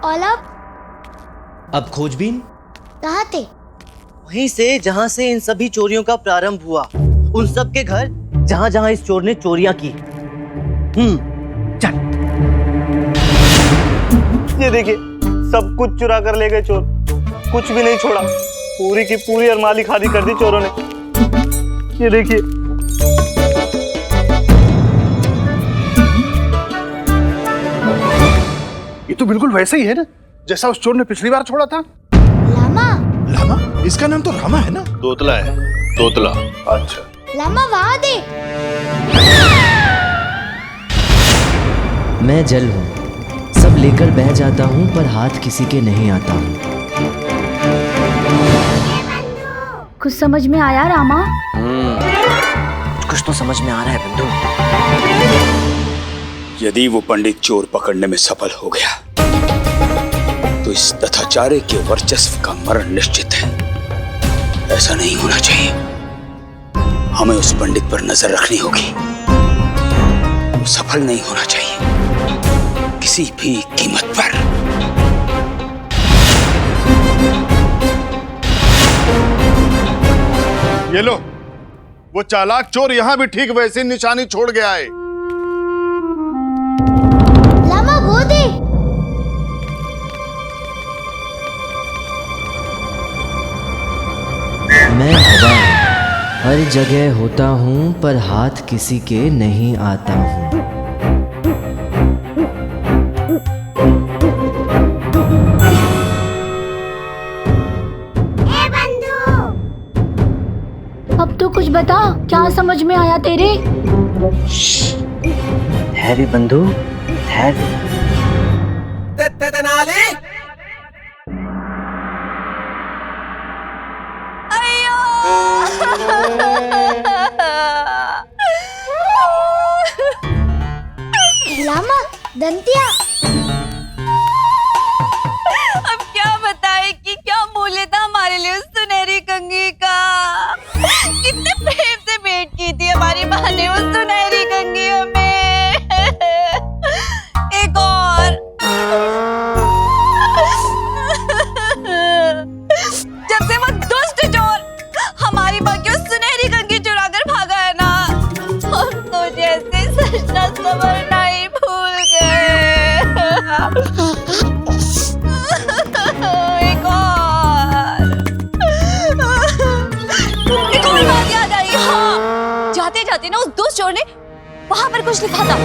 और अब खोजबीन कहाँ थे? वहीं से जहाँ से इन सभी चोरियों का प्रारंभ हुआ, उन सब के घर जहाँ जहाँ इस चोर ने चोरियां की। चल। ये देखिए, सब कुछ चुरा कर ले गए चोर, कुछ भी नहीं छोड़ा। पूरी की पूरी अलमारी खाली कर दी चोरों ने। ये देखिए। ये तो बिल्कुल वैसा ही है ना जैसा उस चोर ने पिछली बार छोड़ा था। लामा। लामा? इसका नाम तो रामा है ना? तोतला है, तोतला। अच्छा। लामा वहाँ दे। मैं जल हूँ, सब लेकर बह जाता हूँ पर हाथ किसी के नहीं आता हूँ। कुछ समझ में आया रामा? कुछ तो समझ में आ रहा है बंधु। यदि वो पंडित चोर पकड़ने में सफल हो गया तो इस तथाचार्य के वर्चस्व का मरण निश्चित है। ऐसा नहीं होना चाहिए। हमें उस पंडित पर नजर रखनी होगी। वो सफल नहीं होना चाहिए किसी भी कीमत पर। ये लो, वो चालाक चोर यहाँ भी ठीक वैसी निशानी छोड़ गया है। लामा वो दे। मैं हवा हूँ, हर जगह होता हूँ पर हाथ किसी के नहीं आता हूँ। अब तो कुछ बता, क्या समझ में आया तेरे? ठहरे बंधु, ठहर। लामा दंतिया। अब क्या बताए कि क्या मूल्य था हमारे लिए उस सुनहरी कंघी का। कितने प्रेम से भेंट की थी हमारी माँ ने उस सुनहरी कंघी हमें। एक और। जब से वो दुष्ट चोर हमारी माँ की उस सुनहरी कंघी चुरा कर भागा है ना, हम तो जैसे सजना संवरना ही भूल गए। एक और बात याद आई। हाँ, जाते जाते ना उस दुष्ट चोर ने वहां पर कुछ लिखा था।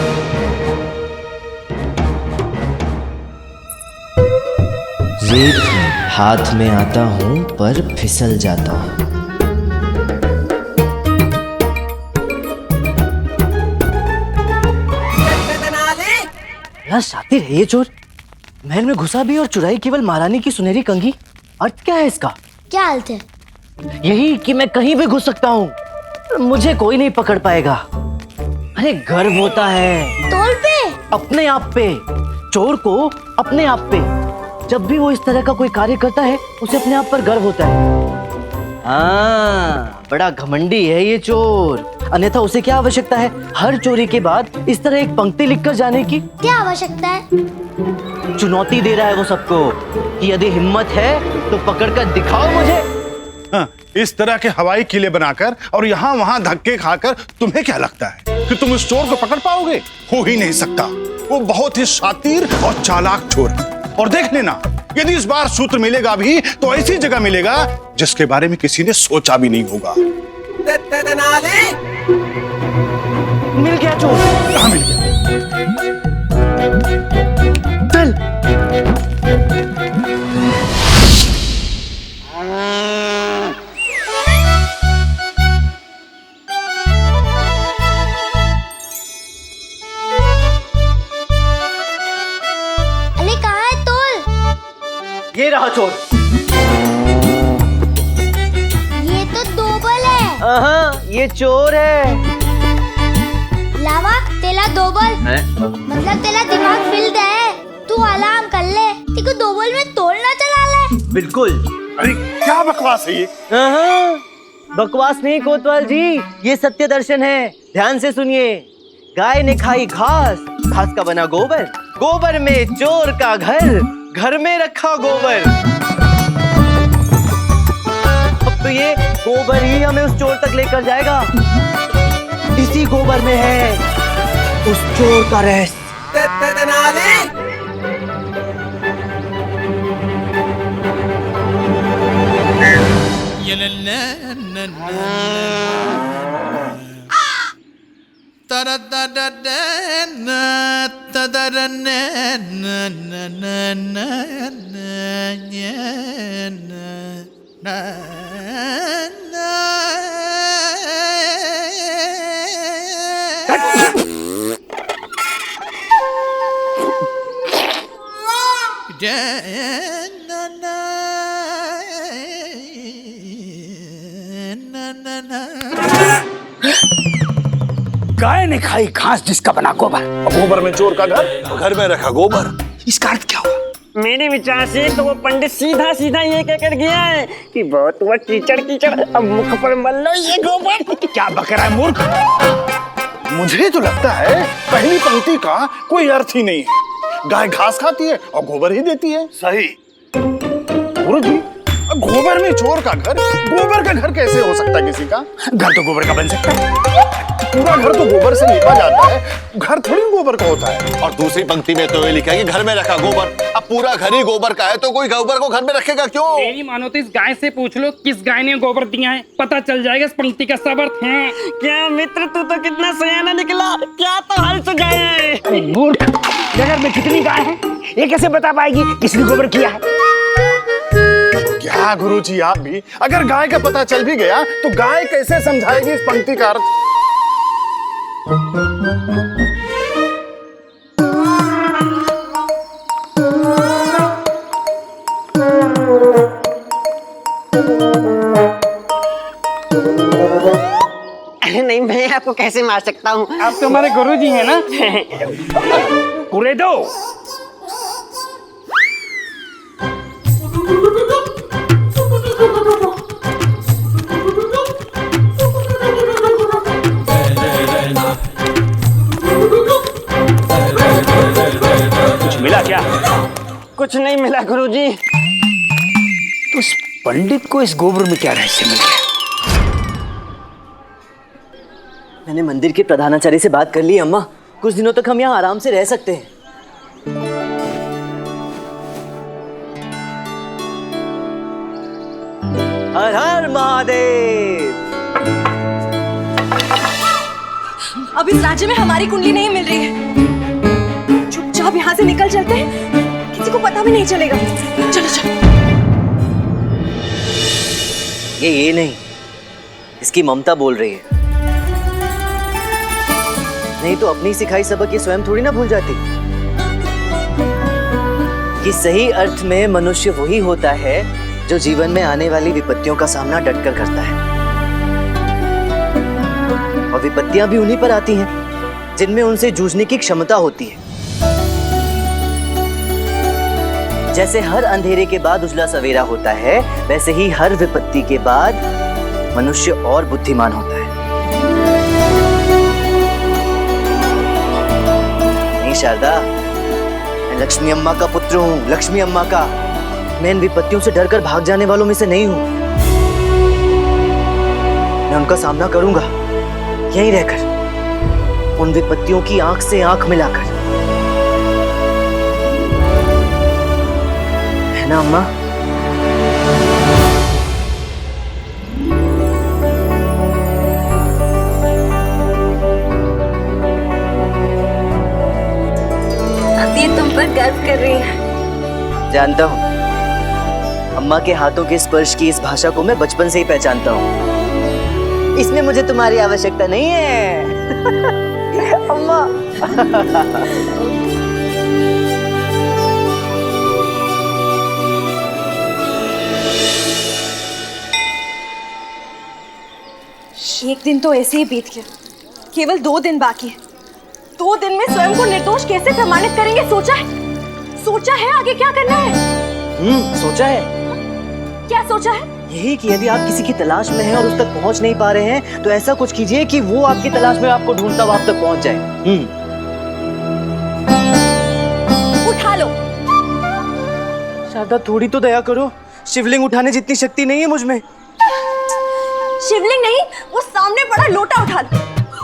रेत हूँ, हाथ में आता हूँ पर फिसल जाता हूँ। यार शातिर है ये चोर। महल में घुसा भी और चुराई केवल महारानी की सुनहरी कंघी। अर्थ क्या है इसका? क्या हालत है? यही कि मैं कहीं भी घुस सकता हूँ, मुझे कोई नहीं पकड़ पाएगा। अरे गर्व होता है तोल पे। अपने आप पे, चोर को अपने आप पे। जब भी वो इस तरह का कोई कार्य करता है उसे अपने आप पर गर्व होता है। हाँ, बड़ा घमंडी है ये चोर। अन्यथा उसे क्या आवश्यकता है हर चोरी के बाद इस तरह एक पंक्ति लिखकर जाने की? क्या आवश्यकता है? चुनौती दे रहा है वो सबको कि यदि हिम्मत है तो पकड़कर दिखाओ मुझे। हाँ, इस तरह के हवाई किले बनाकर और यहाँ वहाँ धक्के खाकर तुम्हें क्या लगता है कि तुम इस चोर को पकड़ पाओगे? हो ही नहीं सकता। वो बहुत ही शातिर और चालाक चोर है। और देख लेना, यदि इस बार सूत्र मिलेगा भी तो ऐसी जगह मिलेगा जिसके बारे में किसी ने सोचा भी नहीं होगा। मिल गया चोर। कहाँ मिल गया? चल। अरे कहाँ है तोल? ये रहा चोर। ये तो दोबल है। हाँ, ये चोर है। लावा तेला दोबल मतलब तेरा दिमाग फिल्ड है। तू आराम कर ले, तेको दोबल में तोड़ना चला ले। बिल्कुल। अरे क्या बकवास है ये? बकवास नहीं कोतवाल जी, ये सत्य दर्शन है। ध्यान से सुनिए। गाय ने खाई घास, घास का बना गोबर, गोबर में चोर का घर, घर में रखा गोबर। अब तो ये गोबर ही हमें उस चोर तक लेकर जाएगा। इसी गोबर में है उस चोर का रहस्य। गाय ने खाई घास जिसका बना गोबर। गोबर में चोर का घर, घर में रखा गोबर। इसका अर्थ क्या हुआ? मेरे विचार से तो वो पंडित सीधा सीधा ये कहकर गया है कि बहुत हुआ कीचड़ कीचड़, अब मुख पर मल लो ये गोबर। क्या बक रहा है मूर्ख? मुझे तो लगता है पहली पंक्ति का कोई अर्थ ही नहीं है। गाय घास खाती है और गोबर ही देती है। सही। गुरुजी, गोबर में चोर का घर, गोबर का घर कैसे हो सकता है किसी का? घर तो गोबर का बन सकता है। पूरा घर तो गोबर से लिपा जाता है, घर थोड़ी गोबर का होता है। और दूसरी पंक्ति में तो ये लिखा है कि घर में रखा गोबर। अब पूरा घर ही गोबर का है तो कोई गोबर को घर में रखेगा क्यों? मेरी मानो तो इस गाय से पूछ लो किस गाय ने गोबर दिया है, पता चल जाएगा इस पंक्ति का सब अर्थ है। क्या मित्र, तू तो कितना सयाना निकला, क्या तो हल सुझाया है। मूर्ख, नगर में कितनी गाय है ये कैसे बता पाएगी किसने गोबर किया है? क्या गुरुजी आप भी, अगर गाय का पता चल भी गया तो गाय कैसे समझाएगी इस पंक्ति का अर्थ? अरे नहीं, मैं आपको कैसे मार सकता हूँ, आप तो हमारे गुरुजी हैं ना। पूरे दो। कुछ मिला क्या? कुछ नहीं मिला गुरुजी। तो इस पंडित को इस गोबर में क्या रहस्य मिल गया? मैंने मंदिर के प्रधानाचार्य से बात कर ली अम्मा, कुछ दिनों तक हम यहाँ आराम से रह सकते हैं। हर हर महादेव। अब इस राज्य में हमारी कुंडली नहीं मिल रही है, चुपचाप यहाँ से निकल चलते हैं, किसी को पता भी नहीं चलेगा। चलो चलो। ये नहीं, इसकी ममता बोल रही है। नहीं तो अपनी सिखाई सबक ये स्वयं थोड़ी ना भूल जाती कि सही अर्थ में मनुष्य वही होता है जो जीवन में आने वाली विपत्तियों का सामना डटकर करता है। और विपत्तियां भी उन्हीं पर आती हैं जिनमें उनसे जूझने की क्षमता होती है। जैसे हर अंधेरे के बाद उजला सवेरा होता है, वैसे ही हर विपत्ति के बाद मनुष्य और बुद्धिमान होता है। नहीं शारदा, मैं लक्ष्मी अम्मा का पुत्र हूँ, लक्ष्मी अम्मा का। मैं इन विपत्तियों से डरकर भाग जाने वालों में से नहीं हूँ। मैं उनका सामना करूंगा, यहीं रहकर, उन विपत्तियों की आंख से आंख मिलाकर। है ना अम्मा? अभी तुम पर गर्व कर रही है। जानता हूँ, अम्मा के हाथों के स्पर्श की इस भाषा को मैं बचपन से ही पहचानता हूँ। इसमें मुझे तुम्हारी आवश्यकता नहीं है। अम्मा। एक दिन तो ऐसे ही बीत गया, केवल 2 दिन बाकी है। 2 दिन में स्वयं को निर्दोष कैसे प्रमाणित करेंगे? सोचा है आगे क्या करना है? सोचा है। क्या सोचा है? यही कि यदि आप किसी की तलाश में हैं और उस तक पहुंच नहीं पा रहे हैं तो ऐसा कुछ कीजिए कि वो आपकी तलाश में आपको ढूंढता हुआ आप तक पहुंच जाए। उठा लो। शारदा थोड़ी तो दया करो, शिवलिंग उठाने जितनी शक्ति नहीं है मुझ में। शिवलिंग नहीं, वो सामने पड़ा लोटा उठा लो।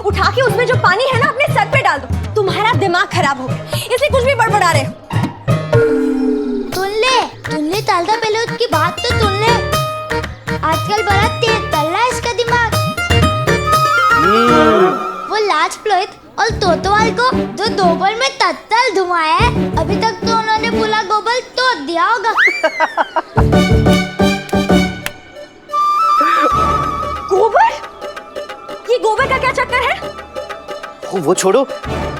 उठा के उसमें जो पानी है ना अपने सर पे डाल दो। तुम्हारा दिमाग खराब हो गया, इसलिए कुछ भी बड़बड़ा रहे हो। सुन ले तालदा, पहले उसकी बात तो सुन ले। आजकल बड़ा तेज चल रहा है इसका दिमाग। वो लाज प्लोहित और तोतवाल को जो दोबल में तत्तल धुमाया है, अभी तक तो उन्होंने पूरा गोबल तोड़ दिया होगा। गोबर? ये गोबर का क्या चक्कर है? वो छोड़ो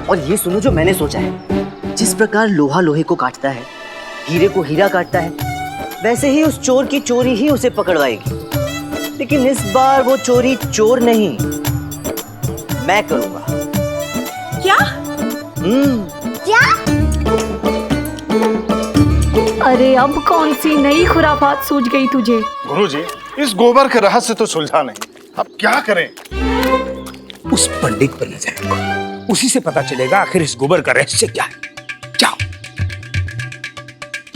और ये सुनो जो मैंने सोचा है। जिस प्रकार लोहा लोहे को काटता है, हीरे को हीरा काटता है, वैसे ही उस चोर की चोरी ही उसे पकड़वाएगी। लेकिन इस बार वो चोरी चोर नहीं, मैं करूंगा। क्या? क्या? अरे अब कौन सी नई खुराफात सूझ गई तुझे? गुरुजी, इस गोबर के रहस्य तो सुलझा नहीं, अब क्या करें? उस पंडित पर ले जाए, उसी से पता चलेगा आखिर इस गोबर का रहस्य क्या है। जाओ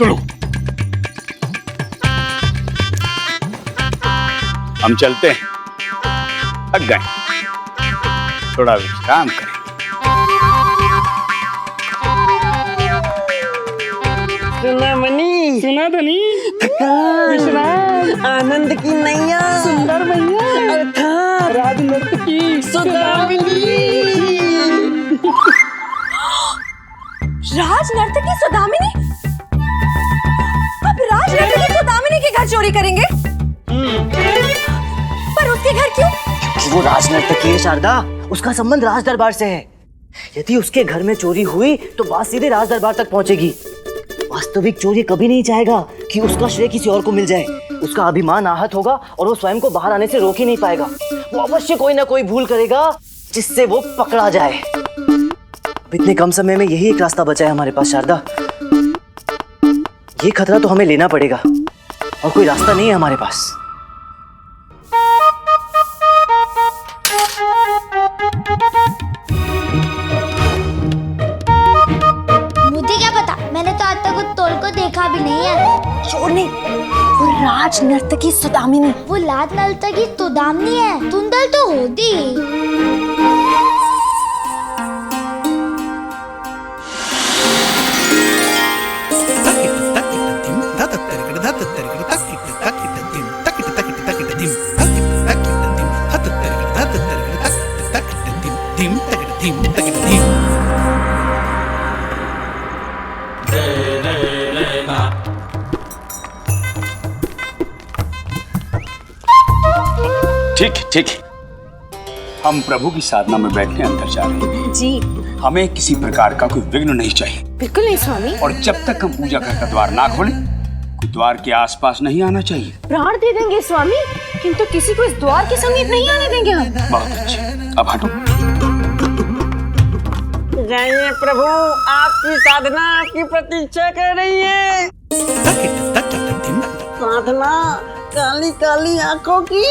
चलो, हम चलते हैं, थक गए, थोड़ा विश्राम करें। सुना मनी, सुना धनी, विश्राम, आनंद की नैया, सुंदर मैया, अर्थात राजनर्तकी सुदामिनी। राजनर्तकी सुदामिनी? अब राजनर्तकी सुदामिनी के घर चोरी करेंगे? पर उसके घर क्यों? क्योंकि वो राजनर्तकी है शारदा, उसका संबंध राज दरबार से है। यदि उसके घर में चोरी हुई तो बात सीधे राज दरबार तक पहुंचेगी। वास्तविक चोरी कभी नहीं चाहेगा कि उसका श्रेय किसी और को मिल जाए। उसका अभिमान आहत होगा और वो स्वयं को बाहर आने से रोक ही नहीं पाएगा। वो अवश्य कोई ना कोई भूल करेगा जिससे वो पकड़ा जाए। अब इतने कम समय में यही एक रास्ता बचा है हमारे पास शारदा। ये खतरा तो हमें लेना पड़ेगा और कोई रास्ता नहीं है हमारे पास। मुझे क्या पता, मैंने तो आज तक उस तोल को देखा भी नहीं है। चोर नहीं, वो राजनर्तकी सुदामिनी। वो लाज नर्तकी सुदामिनी है, सुंदर तो होती। ठीक ठीक, हम प्रभु की साधना में बैठने अंदर जा रहे हैं। जी हमें किसी प्रकार का कोई विघ्न नहीं चाहिए। बिल्कुल नहीं स्वामी। और जब तक हम पूजा घर का द्वार ना खोलें, कोई द्वार के आसपास नहीं आना चाहिए। प्राण दे देंगे स्वामी, किंतु किसी को इस द्वार के समीप नहीं आने देंगे हम। बहुत अच्छे, अब हटो। जाइए प्रभु, आपकी साधना आपकी प्रतीक्षा कर रही है। साधना काली काली आंखों की,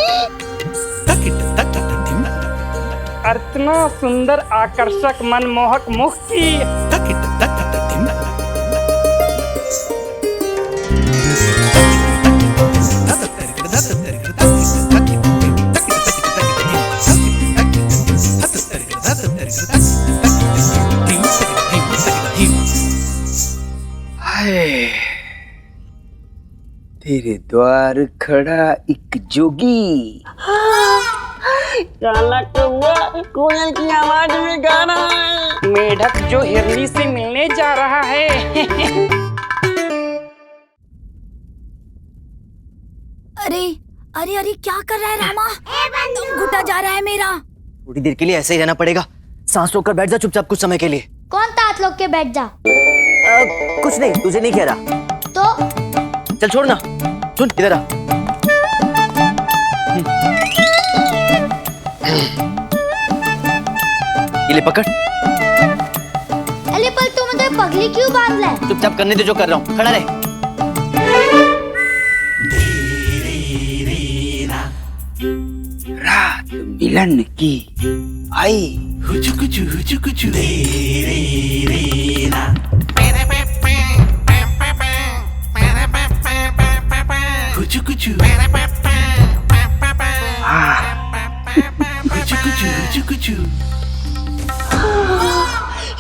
अर्चना सुंदर आकर्षक मनमोहक मुख की। तेरे द्वार खड़ा एक जोगी, काला कौवा कोयल की आवाज में गा रहा है, मेढक जो हिरनी से मिलने जा रहा है। अरे अरे अरे क्या कर रहा है रामा? दम घुटा जा रहा है मेरा। थोड़ी देर के लिए ऐसे ही रहना पड़ेगा। सांस रोक कर बैठ जा चुपचाप कुछ समय के लिए। कौन तात लोग के बैठ जा। कुछ नहीं, तुझे नहीं कह रहा। तो चल छोड़ ना, सुन इधर आ। ये ले पकड़। अरे पर तू मुझे पगली क्यों बांध रहा है? चुपचाप करने दे जो कर रहा हूँ, खड़ा रहे। रात मिलन की आई।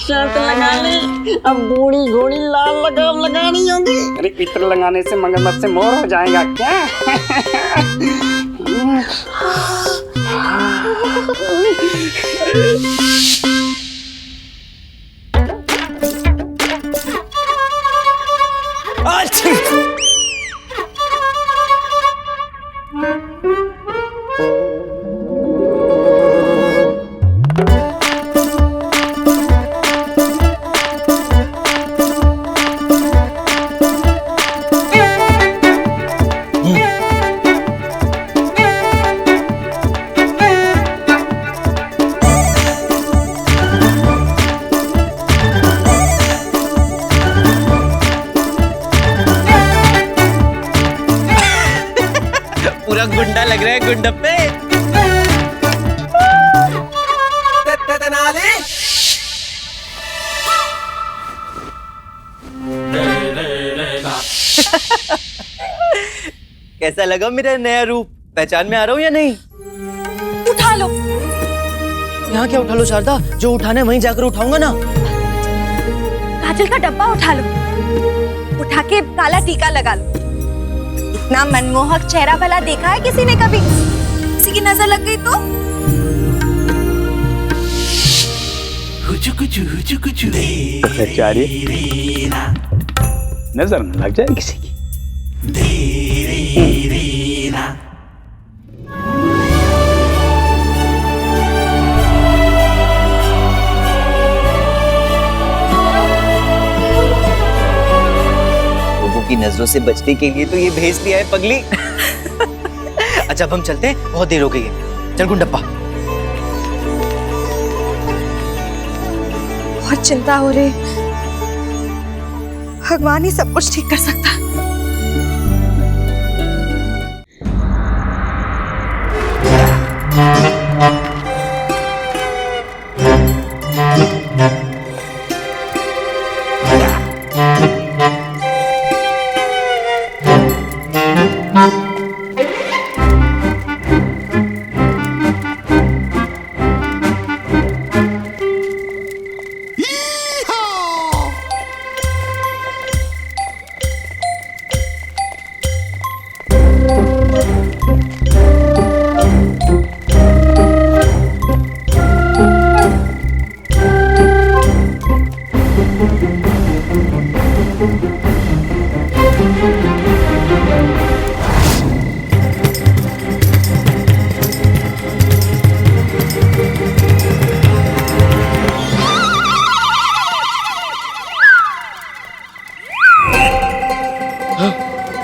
शर्ट लगा ली, अब बूढ़ी घोड़ी लाल लगाम लगानी होगी। अरे इत्र लगाने से मगरमच्छ से मोर हो जाएगा क्या? पूरा गुंडा लग रहा है गुंडप्पे। कैसा लगा मेरा नया रूप? पहचान में आ रहा हूँ या नहीं? उठा लो। यहाँ क्या उठा लो शारदा? जो उठाना है वहीं जाकर उठाऊंगा ना। काजल का डब्बा उठा लो, उठा के काला टीका लगा लो। इतना मनमोहक चेहरा भला देखा है किसी ने कभी? किसी की नजर लग गई तो? आचार्य, नजर न लग जाए किसी की। की नजरों से बचने के लिए तो ये भेज दिया है पगली। अच्छा अब हम चलते हैं, बहुत देर हो गई है। चल गुंडप्पा। बहुत चिंता हो रही, भगवान ही सब कुछ ठीक कर सकता है।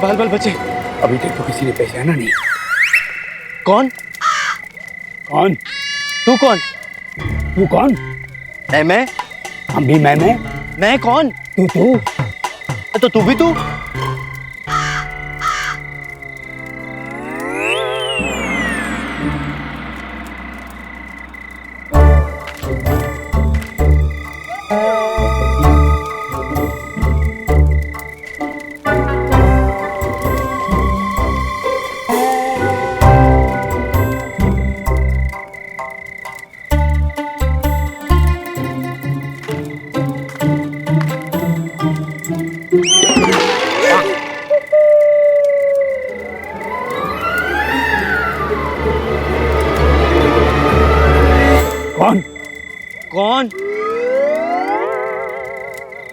बाल बाल बचे। अभी तक तो किसी ने पहचाना नहीं। कौन? कौन? तू कौन? तू कौन? मैं। हम भी मैं। मैं कौन? तू। तो तू भी तू। कौन?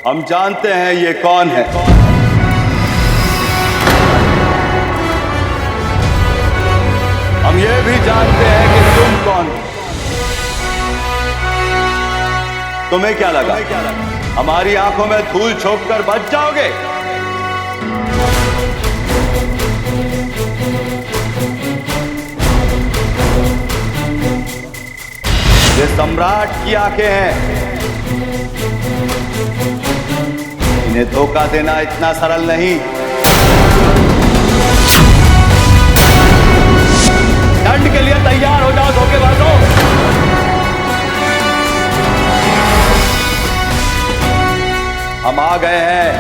हम जानते हैं ये कौन है। हम ये भी जानते हैं कि तुम कौन हो। तुम्हें क्या लगा हमारी आंखों में धूल झोंक कर बच जाओगे? ये सम्राट की आंखें हैं। इन्हें धोखा देना इतना सरल नहीं। दंड के लिए तैयार हो जाओ धोखेबाजों। हम आ गए हैं।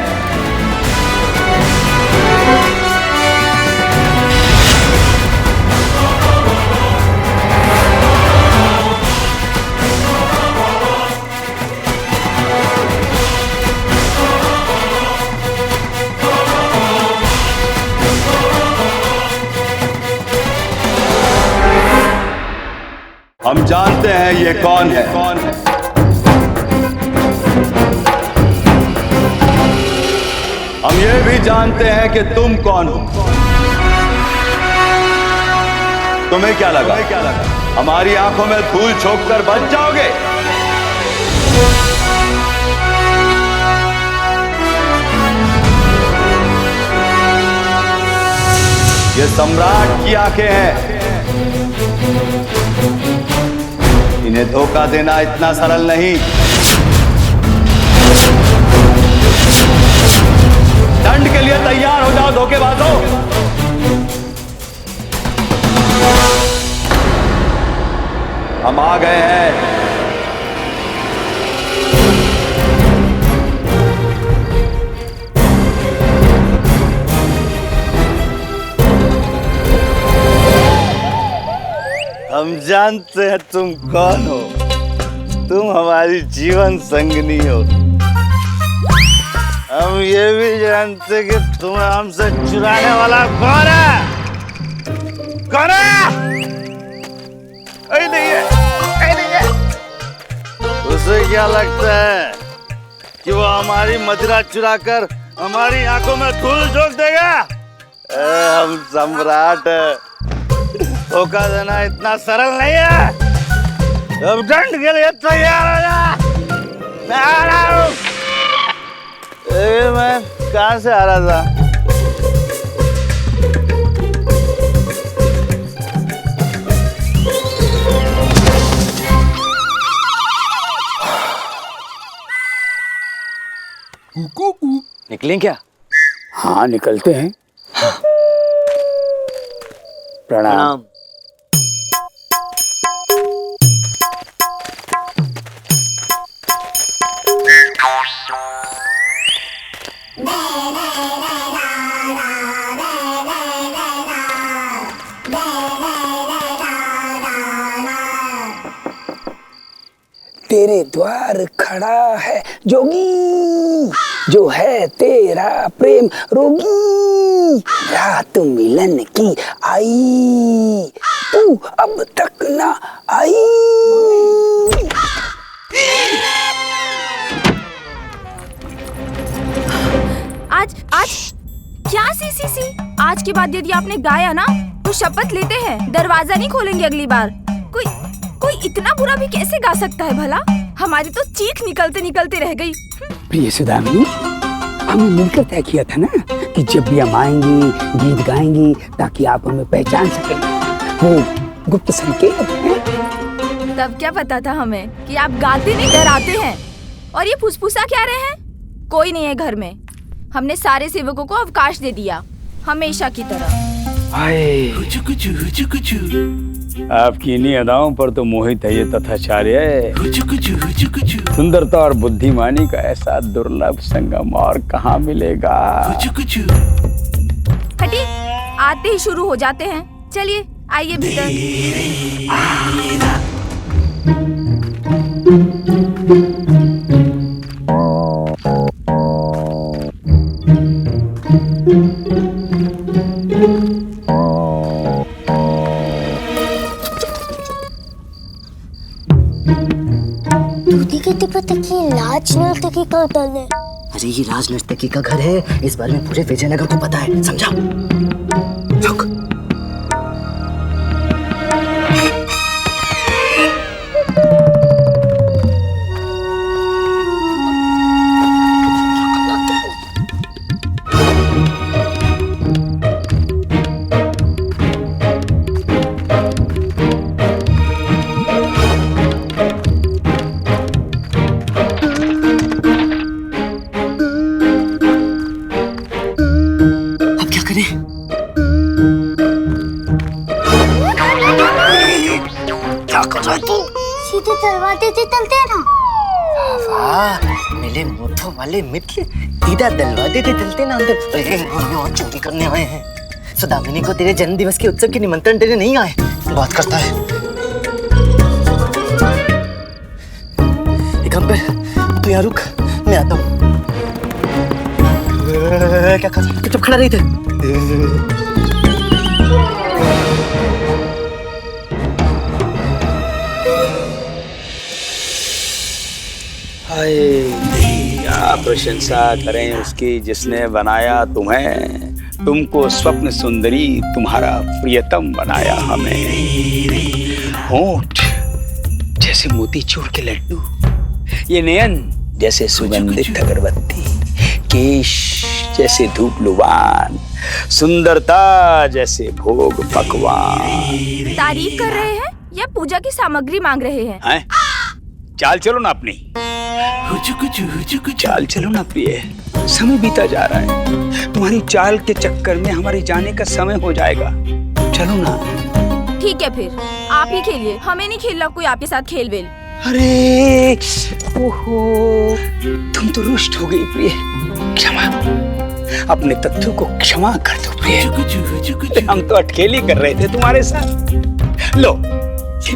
हैं ये कौन है? हम ये भी जानते हैं कि तुम कौन हो। तुम्हें क्या लगा हमारी आंखों में धूल झोंक कर बच जाओगे? ये सम्राट की आंखें हैं। इन्हें धोखा देना इतना सरल नहीं। दंड के लिए तैयार हो जाओ धोखेबाजों। हम आ गए हैं। हम जानते हैं तुम कौन हो। तुम हमारी जीवन संगिनी हो। हम ये भी जानते हैं कि तुम्हें हमसे चुराने वाला कौन है। कौन है? नहीं है। उसे क्या लगता है कि वो हमारी मदिरा चुरा कर हमारी आंखों में धूल झोंक देगा? हम सम्राट है। धोखा देना इतना सरल नहीं है। अब दंड के लिए तैयार हो जा। मैं आ रहा हूँ। मैं कहाँ से आ रहा था? निकलें क्या? हाँ निकलते हैं। प्रणाम। तेरे द्वार खड़ा है जोगी, जो है तेरा प्रेम रोगी। रात मिलन की आई, तू अब तक ना आई। आज क्या सी आज के बाद यदि आपने गाया ना तो शपथ लेते हैं दरवाजा नहीं खोलेंगे अगली बार। कोई इतना बुरा भी कैसे गा सकता है भला? हमारी तो चीख निकलते रह गई। प्रिय सुदामिनी, हमने मिलकर तय किया था ना कि जब भी हम आएंगी गीत गाएंगी ताकि आप हमें पहचान सकें। वो गुप्त संकेत है। तब क्या पता था हमें कि आप गाते नहीं डराते हैं। और ये फुसफुसा क्या रहे हैं? कोई नहीं है घर में। हमने सारे सेवकों को अवकाश दे दिया हमेशा की तरह। आपकी इन्हीं अदाओं पर तो मोहित है ये तथाचार्य। सुंदरता और बुद्धिमानी का ऐसा दुर्लभ संगम और कहाँ मिलेगा? हटी, आते ही शुरू हो जाते हैं। चलिए आइए भीतर। लाज नर्तकी का दल है। अरे ये राज नर्तकी का घर है। इस बारे में पूरे विजयनगर को पता है, समझा? रुक। सीधे दरवाजे से चलते हैं ना। वाह, मेरे मोथो वाले मित्र सीधा दरवाजे से चलते ना अंदर। और चोरी करने आए हैं। सुदामिनी को तेरे जन्म दिवस के उत्सव के निमंत्रण देने नहीं आए। बात करता है। दिगंबर, तू यहाँ रुक, मैं आता हूँ। क्या कर रहा? चुप खड़ा रही थे। हाय, क्या प्रशंसा करें उसकी जिसने बनाया तुम्हें, तुमको स्वप्न सुंदरी तुम्हारा प्रियतम बनाया हमें। होंठ जैसे मोतीचूर के लड्डू, ये नयन जैसे सुगंधित अगरबत्ती, केश जैसे धूप लुबान, सुंदरता जैसे भोग पकवान। तारीफ कर रहे हैं या पूजा की सामग्री मांग रहे हैं? चाल चलो ना अपनी, चाल चलो ना प्रिय, समय बीता जा रहा है, तुम्हारी चाल के चक्कर में हमारे जाने का समय हो जाएगा, चलो ना। ठीक है फिर आप ही खेलिए, हमें नहीं खेलना कोई आपके साथ खेल वेल। अरे ओहो, तुम तो रुष्ट हो गई प्रिय, क्षमा, अपने तत्व को क्षमा कर दो प्रिय, हम तो अटखेली कर रहे थे तुम्हारे साथ। लो,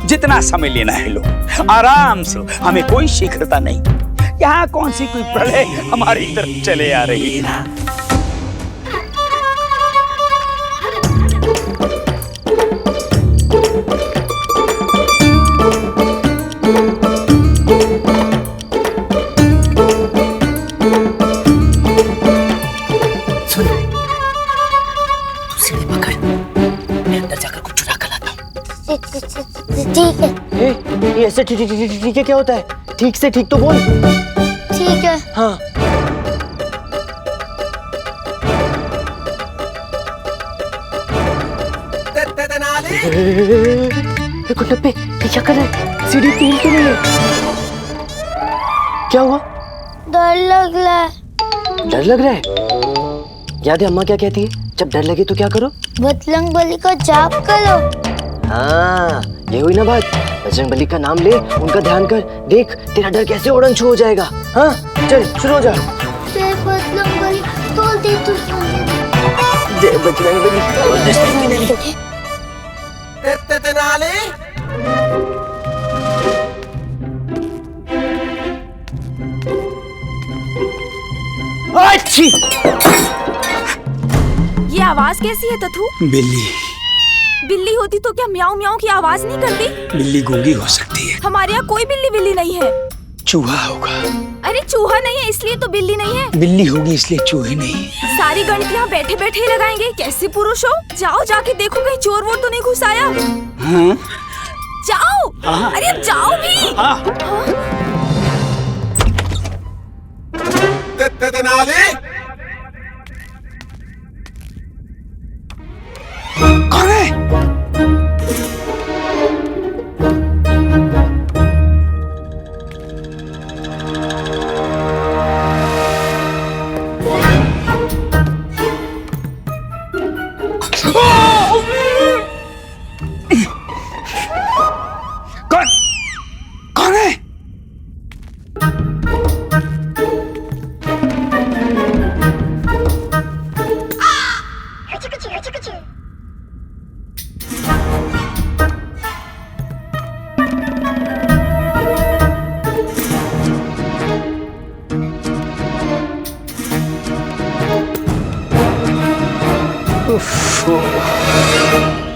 जितना समय लेना है लो, आराम से, हमें कोई शीघ्रता नहीं, यहाँ कौन सी कोई प्रलय हमारी तरफ चले आ रही है। ठीक है। ये ऐसे ठीक है क्या होता है? ठीक से ठीक तो बोल। ठीक है। हाँ। कुंडप्पे क्या कर रहा है? सीढ़ी टूट तो नहीं है? क्या हुआ? डर लग रहा है। डर लग रहा है? याद है अम्मा क्या कहती है? जब डर लगे तो क्या करो? बजरंग बली का जाप करो। हाँ, ये हुई ना बात। बजरंग बली का नाम ले, उनका ध्यान कर, देख तेरा डर कैसे उड़न छू हो जाएगा। हाँ, चल शुरू हो जा। जय बजरंग बली, तोल दे तू। जय बजरंग बली। अच्छी। ये आवाज कैसी है तथु? बिल्ली। बिल्ली होती तो क्या म्याऊं म्याऊं की आवाज नहीं करती? बिल्ली गूंगी हो सकती है। हमारे यहाँ कोई बिल्ली बिल्ली नहीं है। चूहा होगा। अरे चूहा नहीं है इसलिए तो बिल्ली नहीं है। बिल्ली होगी इसलिए चूहे नहीं। सारी गणित बैठे बैठे ही लगाएंगे, कैसे पुरुष हो? जाओ जाके देखो कहीं चोर वोर तो नहीं घुस आया। हाँ? जाओ। हाँ? अरे जाओ भी। हाँ? कौन है? कौन है?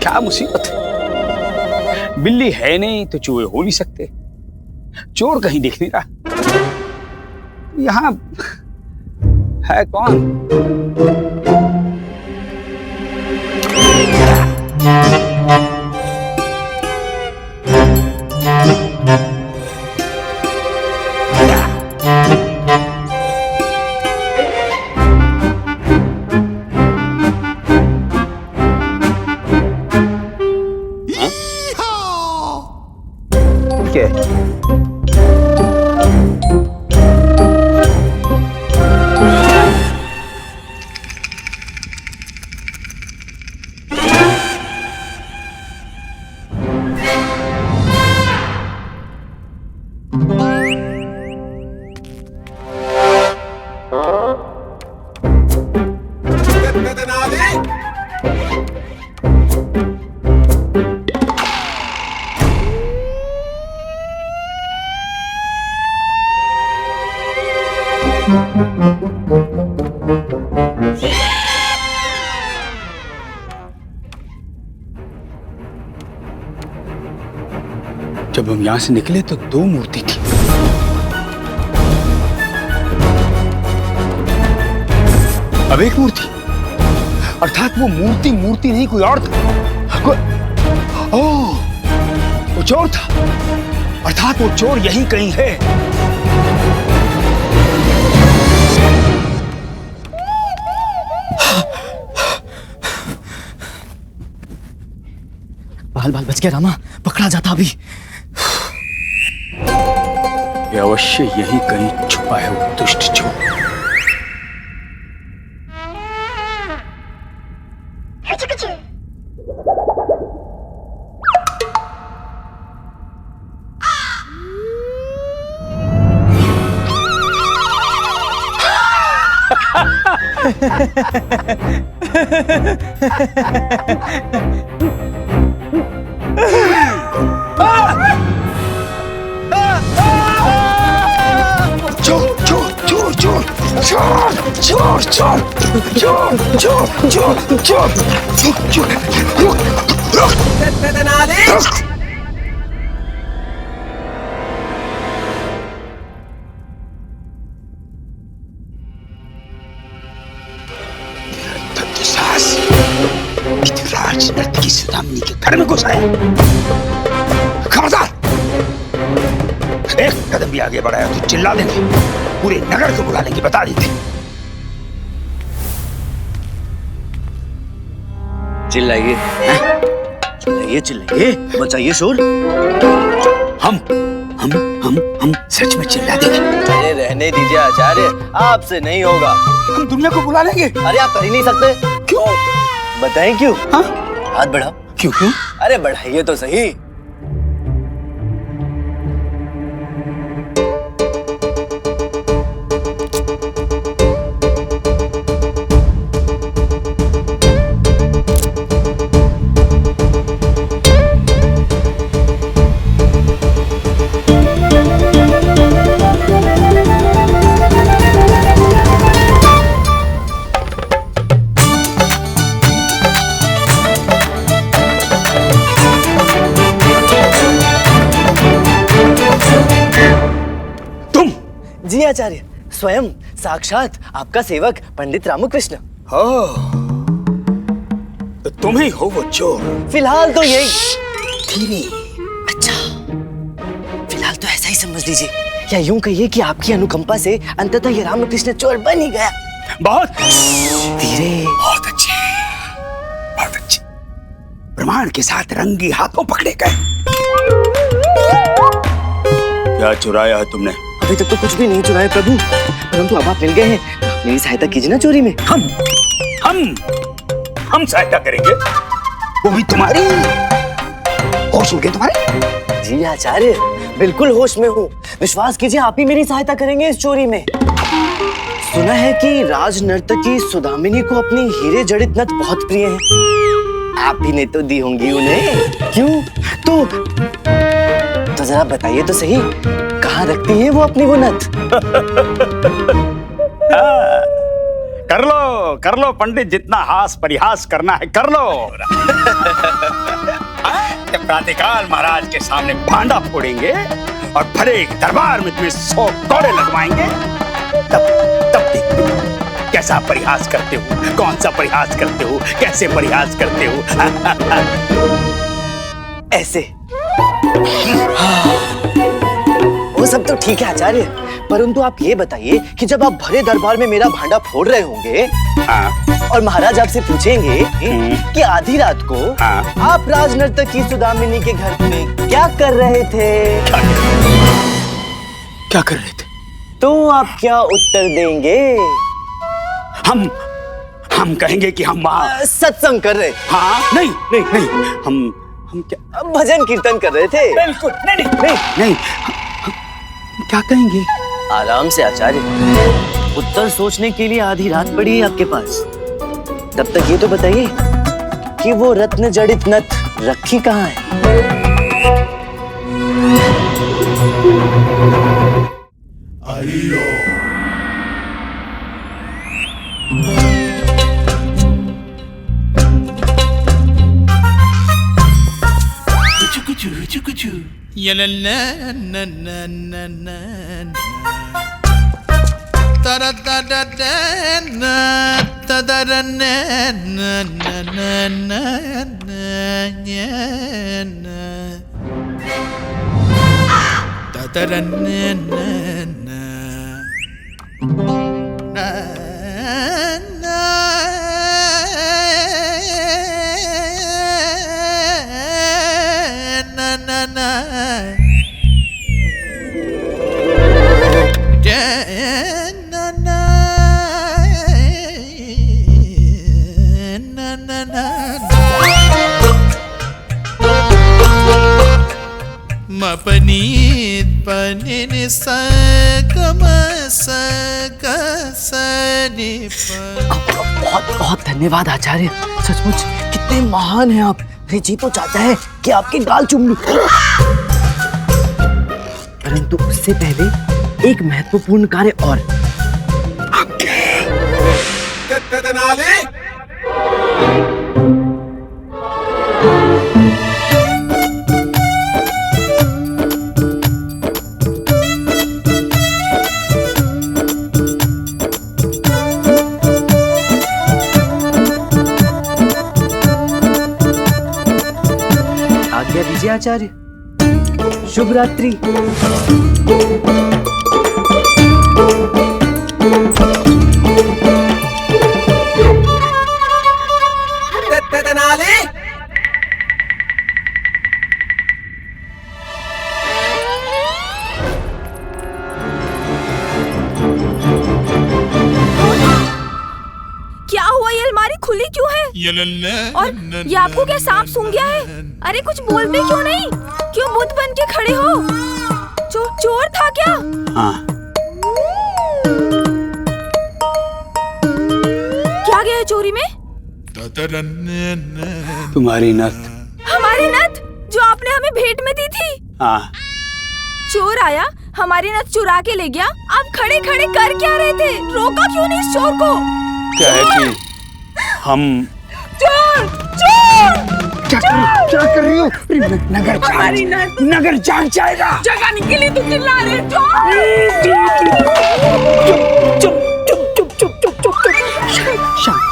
क्या मुसीबत है, बिल्ली है नहीं तो चूहे हो नहीं सकते, चोर कहीं दिख नहीं रहा, यहाँ है कौन? जब हम यहां से निकले तो दो मूर्ति थी, अब एक मूर्ति, अर्थात वो मूर्ति मूर्ति नहीं कोई और था। ओह, वो चोर था, अर्थात वो चोर यही कहीं है। बाल बाल बच गया रामा, पकड़ा जाता अभी। ये अवश्य यही कहीं छुपा है वो दुष्ट चोर। चोर चोर चोर चोर चोर चोर चोर चोर चोर चोर चोर चोर। राज नर्तकी सुदामिनी के घर में घुस आया। खबरदार, एक कदम भी आगे बढ़ाया तो चिल्ला देंगे, पूरे नगर को बुला लेंगे, बता देते। चिल्लाइए, चिल्लाइए चिल्लाइए, बचाइए शोर। हम सच में चिल्ला देंगे। अरे रहने दीजिए आचार्य, आपसे नहीं होगा। हम दुनिया को बुला लेंगे। अरे आप कर ही नहीं सकते। क्यों? बताएं क्यों? हाँ? हाथ बढ़ाओ। क्यों? अरे बढ़ाइए तो सही। जी आचार्य, स्वयं साक्षात आपका सेवक पंडित रामकृष्ण। तो तुम ही हो वो चोर? फिलहाल तो यही। धीरे। अच्छा, फिलहाल तो ऐसा ही समझ लीजिए, या यूं कहिए कि आपकी अनुकंपा से अंततः ये रामकृष्ण चोर बन ही गया। बहुत धीरे। बहुत अच्छे, बहुत अच्छे। प्रमाण के साथ रंगी हाथों पकड़े गए। क्या चुराया है तुमने? अभी तक तो कुछ भी नहीं चुराया प्रभु, परंतु अब आप मिल गए हैं, मेरी सहायता कीजिए ना चोरी में। हम सहायता करेंगे, वो भी तुम्हारी। होश हो गए तुम्हारे? जी आचार्य, बिल्कुल होश में हूँ। विश्वास कीजिए, आप ही मेरी सहायता करेंगे इस चोरी में। सुना है कि राज नर्तकी सुदामिनी को अपनी हीरे जड़ित नथ बहुत प्रिय है। आप ही ने तो दी होंगी उन्हें, क्यों? तो जरा बताइए तो सही, कहाँ रखती है वो अपनी वो नथ? कर लो पंडित, जितना हास परिहास करना है कर लो। प्रातःकाल महाराज के सामने भांडा फोड़ेंगे और भरे दरबार में तुम्हें 100 कोड़े लगवाएंगे। तब देखते कैसा परिहास करते हो, कौन सा परिहास करते हो, कैसे परिहास करते हो। ऐसे। वो सब तो ठीक है आचार्य, परंतु आप ये बताइए कि जब आप भरे दरबार में मेरा भांडा फोड़ रहे होंगे, और महाराज आपसे पूछेंगे कि आधी रात को आप राज नर्तकी सुदामिनी के घर में क्या कर रहे थे? क्या कर रहे थे? तो आप क्या उत्तर देंगे? हम कहेंगे कि हम वहाँ सत्संग कर रहे। हाँ, नहीं, हम क्या भजन कीर्तन कर रहे थे? बिल्कुल नहीं। क्या कहेंगे? आराम से आचार्य, उत्तर सोचने के लिए आधी रात पड़ी है आपके पास। तब तक ये तो बताइए कि वो रत्न जड़ित नथ रखी कहाँ है? मपनीत पनिन सकसनी बहुत बहुत धन्यवाद आचार्य, सचमुच कितने महान हैं आप। अरे जी तो चाहता है कि आपकी गाल चूम लूं, परंतु उससे पहले एक महत्वपूर्ण कार्य और। आज्ञा दीजिए आचार्य, शुभ रात्रि। क्या हुआ, ये अलमारी खुली क्यों है? और ये आपको क्या सांप सूंघ गया है? अरे कुछ बोलते क्यों नहीं? क्यों बुत बन के खड़े हो? चोर था क्या? हाँ। क्या गया है चोरी में? तुम्हारी नथ। हमारी नथ जो आपने हमें भेंट में दी थी? हाँ। चोर आया, हमारी नथ चुरा के ले गया। आप खड़े खड़े कर क्या रहे थे? रोका क्यों नहीं इस चोर को? क्या है कि हम चोर चोर क्या कर रही हो? नगर जाग जाएगा। जगाने के लिए तुम चिल्ला रहे हो? चुप। शांत।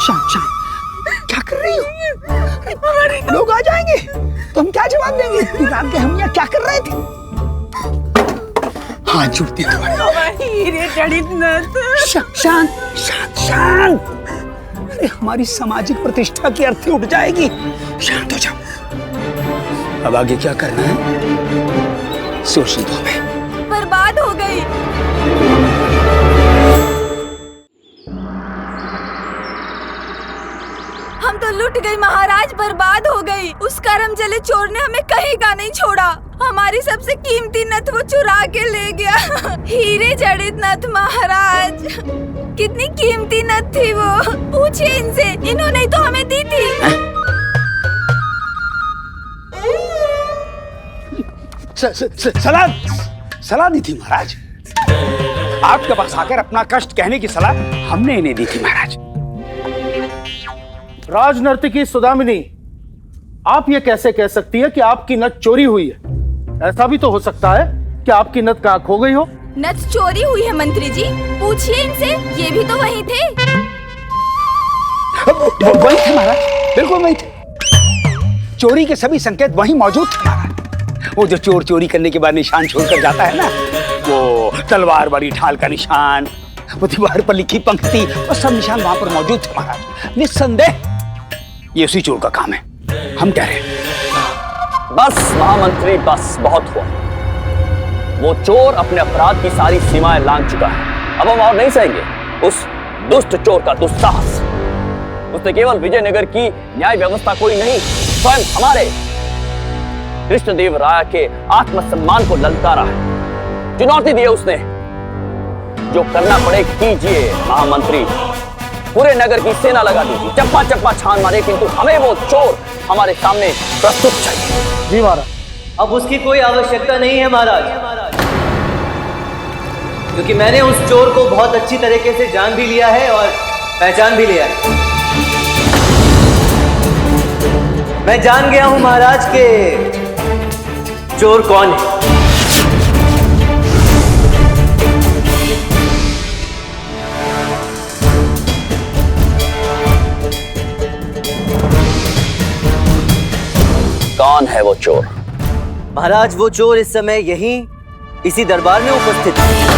क्या कर रही हो? लोग आ जाएंगे तो हम क्या जवाब देंगे? रात के हम यहाँ क्या कर रहे थे? हाथ जुड़ते हीरे जड़ित नथ। शांत। अरे हमारी सामाजिक प्रतिष्ठा की अर्थी उठ जाएगी। शांत हो जाओ। अब आगे क्या करना है सोचने दो हमें। बर्बाद हो गई। हम तो लुट गई महाराज, बर्बाद हो गई। उस करम जले चोर ने हमें कहीं का नहीं छोड़ा। हमारी सबसे कीमती नथ वो चुरा के ले गया। हीरे जड़ित नथ महाराज, कितनी कीमती नथ थी वो। पूछिए इनसे, इन्होंने तो हमें दी थी। सलाह दी थी महाराज। आपके पास आकर अपना कष्ट कहने की सलाह हमने इन्हें दी थी महाराज। राजनर्तकी सुदामिनी, आप ये कैसे कह सकती है कि आपकी नथ चोरी हुई है? ऐसा भी तो हो सकता है कि आपकी नथ कहाँ खो गई हो। नथ चोरी हुई है मंत्री जी, पूछिए इनसे, ये भी तो वही थे। वही थे महाराज, बिल्कुल वही थे। चोरी के सभी संकेत वही मौजूद थे महाराज। वो जो चोर चोरी करने के बाद निशान छोड़कर जाता है ना, वो तलवार वाली ढाल का निशान, वो दीवार पर लिखी पंक्ति, वो सब निशान वहां पर मौजूद थे महाराज। निस्संदेह ये उसी चोर का काम है, हम कह रहे हैं। बस महामंत्री, बस बहुत हुआ। वो चोर अपने अपराध की सारी सीमाएं लांघ चुका है। अब हम और नहीं सहेंगे उस दुष्ट चोर का दुस्साहस। उसने केवल विजयनगर की न्याय व्यवस्था को ही नहीं, स्वयं हमारे कृष्णदेव राय के आत्मसम्मान को ललकारा है। चुनौती दी है उसने। जो करना पड़े कीजिए महामंत्री। पूरे नगर की सेना लगा दीजिए, चप्पा चप्पा छान मारे, किंतु हमें वो चोर हमारे सामने प्रस्तुत चाहिए। जी महाराज। अब उसकी कोई आवश्यकता नहीं है महाराज, क्योंकि मैंने उस चोर को बहुत अच्छी तरीके से जान भी लिया है और पहचान भी लिया है। मैं जान गया हूं महाराज के चोर कौन है। कौन है वो चोर? महाराज वो चोर इस समय यहीं इसी दरबार में उपस्थित है।